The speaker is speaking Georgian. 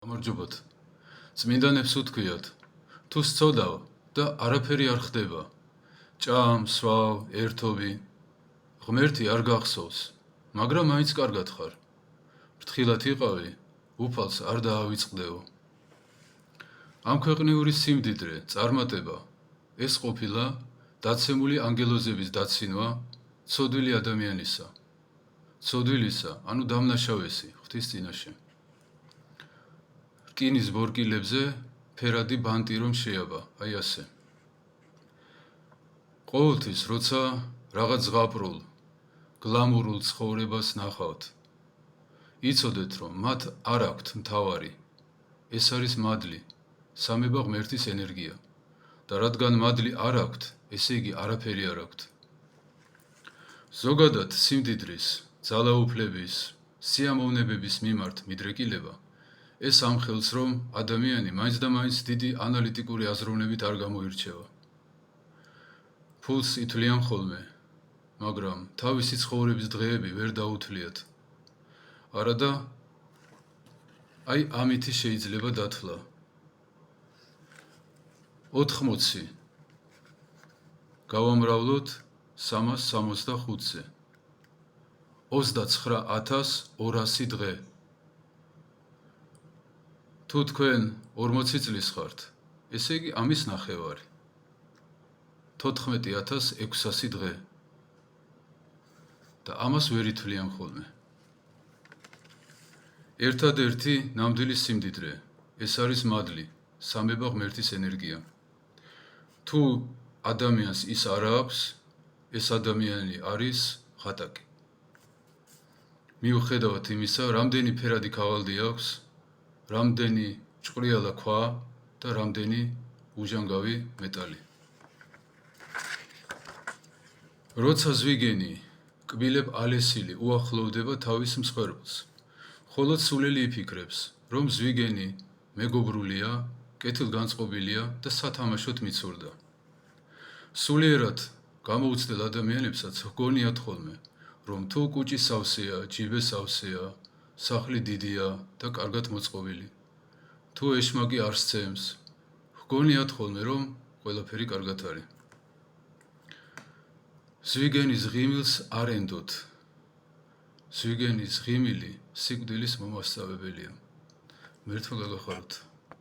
გამარჯობათ. წმინდანებს უთქვიათ, თუ სწოდავ და არაფერი არ ხდება, ჭამ, სვავ, ერთობი, ღმერთი არ გახსოვს, მაგრამ მაინც კარგად ხარ. ფრთხილად იყავი, უფალს არ დაავიწყდეო. ამ ქვეყნიური სიმდიდრე, წარმატება, ეს ყოფილა დაცემული ანგელოზების დაცინვა ცოდვილი ადამიანისა. ცოდვილისა, ანუ დამნაშავესი, ღვთის წინაშე. რკინის ბორკილებზე ფერადი ბანტი რომ შეაბა, აი ასე. ყოველთვის, როცა რაღაც ზღაპრულ, გლამურულ ცხოვრებას ნახავთ, იცოდეთ, რომ მათ არ აქვთ მთავარი. ეს არის მადლი, სამება ღმერთის ენერგია. და რადგან მადლი არ აქვთ, ესე იგი არაფერი არ აქვთ. ზოგადად სიმდიდრის, ძალაუფლების, სიამოვნებების მიმართ მიდრეკილება ეს ამხელს, რომ ადამიანი მაინც და მაინც დიდი ანალიტიკური აზროვნებით არ გამოირჩევა. ფულს ითვლიან ხოლმე, მაგრამ თავისი ცხოვრების დღეები ვერ დაუთვლიათ. არადა აი ამითი შეიძლება დათვლა. 80 გავამრავლოთ 365-ზე. 29,200 დღე. თუ თქვენ 40 წლის ხართ, ესე იგი ამის ნახევარი. 14,600 დღე. და ამას ვერ ითვლიან ხოლმე. ერთადერთი ნამდვილი სიმდიდრე, ეს არის მადლი, სამება ღმერთის ენერგია. თუ ადამიანს ის არ აქვს, ეს ადამიანი არის ღატაკი. მიუხედავად იმისა, რამდენი ფერადი ქაღალდი აქვს, რამდენი ჭყრიალა ქვა და რამდენი უჟანგავი მეტალი. როცა ზვიგენი, კბილებ ალესილი უახლოვდება თავის მსხვერპლს, მხოლოდ სულელი იფიქრებს, რომ ზვიგენი მეგობრულია, კეთილგანწყობილია და სათამაშოდ მიცურდა. სულიერად გამოუცდელ ადამიანებსაც ჰგონიათ ხოლმე, რომ თუ კუჭი სავსეა, ჯიბე სავსეა, სახლი დიდია და კარგად მოწყობილი. თუ ეშმაკი არ სცემს, ჰგონიათ ხოლმე, რომ ყველაფერი კარგად არის. ზვიგენის ღიმილს არ ენდოთ. ზვიგენის ღიმილი სიკვდილის მომასწავებელია. მერთმა გაგახაროთ.